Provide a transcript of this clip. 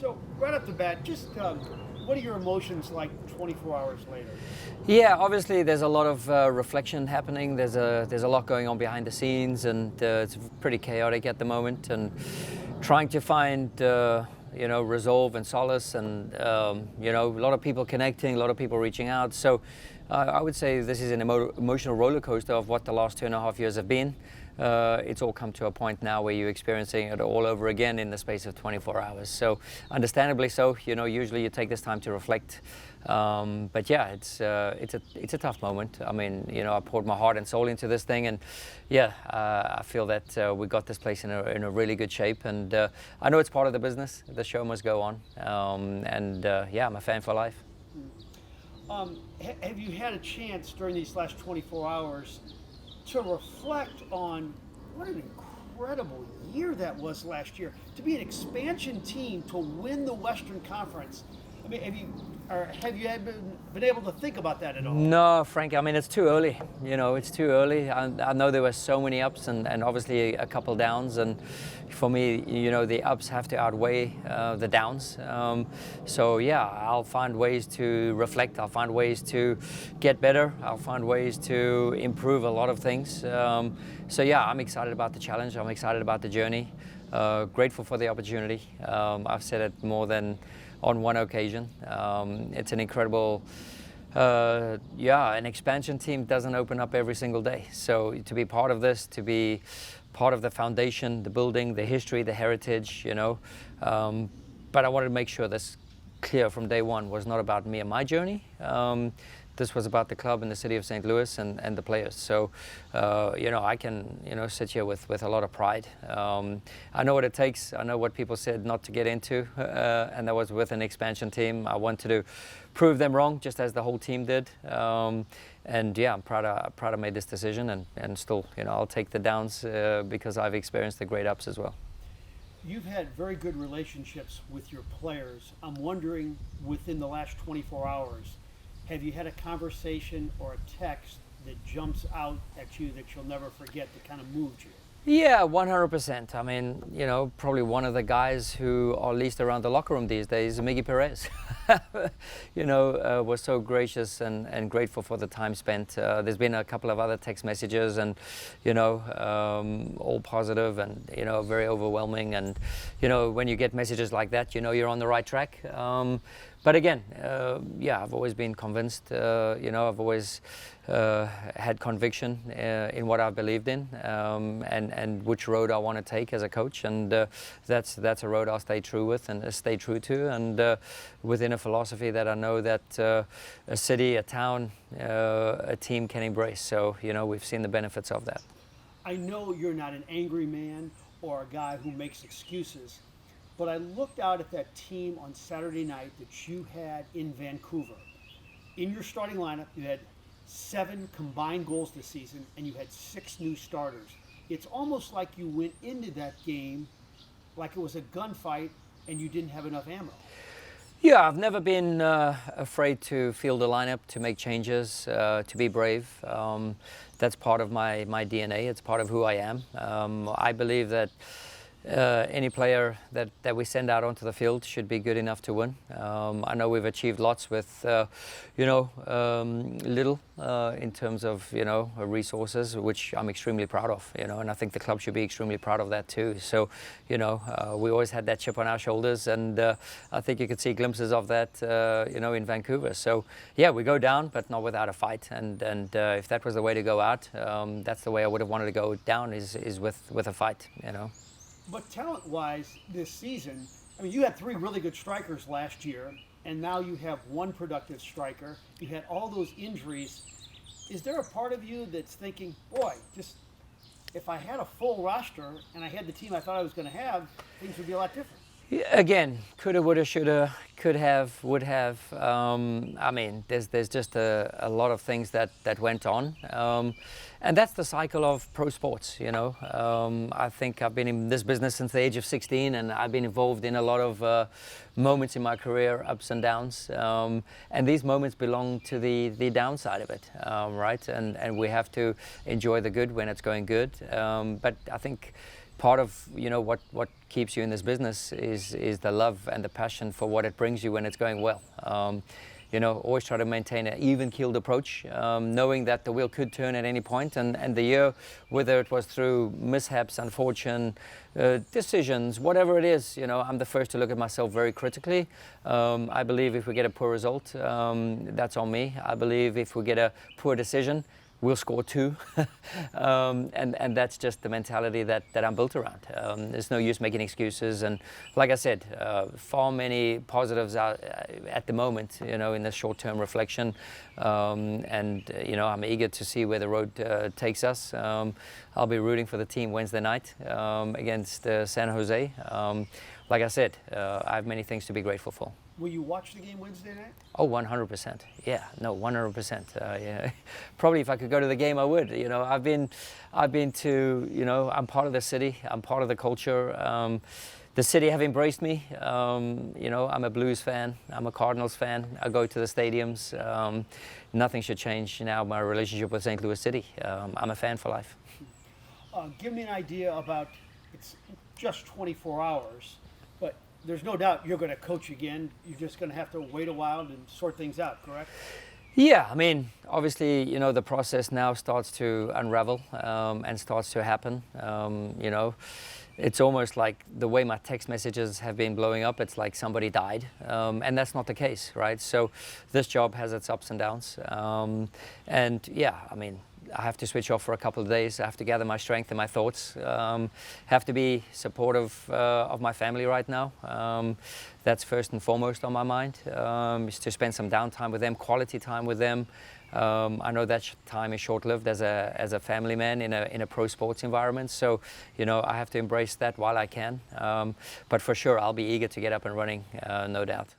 So right off the bat, just what are your emotions like 24 hours later? Yeah, obviously there's a lot of reflection happening. There's a lot going on behind the scenes, and it's pretty chaotic at the moment. And trying to find resolve and solace, and a lot of people connecting, a lot of people reaching out. So I would say this is an emotional roller coaster of what the last 2.5 years have been. It's all come to a point now where you're experiencing it all over again in the space of 24 hours. So understandably so, usually you take this time to reflect. But yeah, it's a tough moment. I mean, I poured my heart and soul into this thing, and yeah, I feel that we got this place in a really good shape. And I know it's part of the business. The show must go on. Yeah, I'm a fan for life. Have you had a chance during these last 24 hours to reflect on what an incredible year that was last year? To be an expansion team, to win the Western Conference. I mean, have you been able to think about that at all? No, Frank, I mean, it's too early. It's too early. I know there were so many ups and obviously a couple downs. And for me, the ups have to outweigh the downs. So, yeah, I'll find ways to reflect. I'll find ways to get better. I'll find ways to improve a lot of things. So, yeah, I'm excited about the challenge. I'm excited about the journey. Grateful for the opportunity. I've said it more than on one occasion. It's an incredible, an expansion team doesn't open up every single day. So to be part of this, to be part of the foundation, the building, the history, the heritage, but I wanted to make sure this clear from day one was not about me and my journey. This was about the club and the city of St. Louis and the players. So, I can, sit here with a lot of pride. I know what it takes. I know what people said not to get into, and that was with an expansion team. I wanted to prove them wrong, just as the whole team did. And yeah, I'm proud I made this decision, and still, I'll take the downs because I've experienced the great ups as well. You've had very good relationships with your players. I'm wondering, within the last 24 hours, have you had a conversation or a text that jumps out at you that you'll never forget that kind of moved you? Yeah, 100%. I mean, probably one of the guys who are least around the locker room these days is Miggy Perez. Was so gracious and grateful for the time spent. There's been a couple of other text messages, and all positive and very overwhelming. And when you get messages like that, you're on the right track. But again, I've always been convinced. I've always had conviction in what I've believed in, and which road I want to take as a coach, and that's a road I'll stay true with and stay true to, and within a philosophy that I know that a city, a town, a team can embrace. So we've seen the benefits of that. I know you're not an angry man or a guy who makes excuses, but I looked out at that team on Saturday night that you had in Vancouver. In your starting lineup, you had 7 combined goals this season, and you had 6 new starters. It's almost like you went into that game like it was a gunfight and you didn't have enough ammo. Yeah, I've never been afraid to field a lineup, to make changes, to be brave. That's part of my DNA. It's part of who I am. I believe that any player that we send out onto the field should be good enough to win. I know we've achieved lots with, little in terms of, resources, which I'm extremely proud of, and I think the club should be extremely proud of that too. So, we always had that chip on our shoulders, and I think you could see glimpses of that, in Vancouver. So, yeah, we go down, but not without a fight. And if that was the way to go out, that's the way I would have wanted to go down, is with a fight, But talent-wise, this season, I mean, you had 3 really good strikers last year, and now you have 1 productive striker. You had all those injuries. Is there a part of you that's thinking, boy, just if I had a full roster and I had the team I thought I was going to have, things would be a lot different? Yeah, again, coulda, woulda, shoulda, could have, would have. I mean, there's just a lot of things that went on. And that's the cycle of pro sports, I think I've been in this business since the age of 16, and I've been involved in a lot of moments in my career, ups and downs. And these moments belong to the downside of it, right? And we have to enjoy the good when it's going good. But I think part of what keeps you in this business is the love and the passion for what it brings you when it's going well. Always try to maintain an even-keeled approach, knowing that the wheel could turn at any point. And the year, whether it was through mishaps, unfortunate decisions, whatever it is, I'm the first to look at myself very critically. I believe if we get a poor result, that's on me. I believe if we get a poor decision, we'll score 2. And that's just the mentality that I'm built around. There's no use making excuses. And like I said, far many positives at the moment, in the short-term reflection. I'm eager to see where the road takes us. I'll be rooting for the team Wednesday night against San Jose. Like I said, I have many things to be grateful for. Will you watch the game Wednesday night? Oh, 100%. Yeah, no, 100%. Yeah. Probably if I could go to the game, I would. I've been to, I'm part of the city. I'm part of the culture. The city have embraced me. I'm a Blues fan. I'm a Cardinals fan. I go to the stadiums. Nothing should change now my relationship with St. Louis City. I'm a fan for life. Give me an idea about, it's just 24 hours, but there's no doubt you're going to coach again. You're just going to have to wait a while and sort things out, correct? Yeah, I mean, obviously, the process now starts to unravel and starts to happen. It's almost like the way my text messages have been blowing up, it's like somebody died. And that's not the case, right? So this job has its ups and downs. And yeah, I mean, I have to switch off for a couple of days. I have to gather my strength and my thoughts. Have to be supportive of my family right now. That's first and foremost on my mind, is to spend some downtime with them, quality time with them. I know that time is short-lived as a family man in a pro sports environment. So, I have to embrace that while I can. But for sure, I'll be eager to get up and running, no doubt.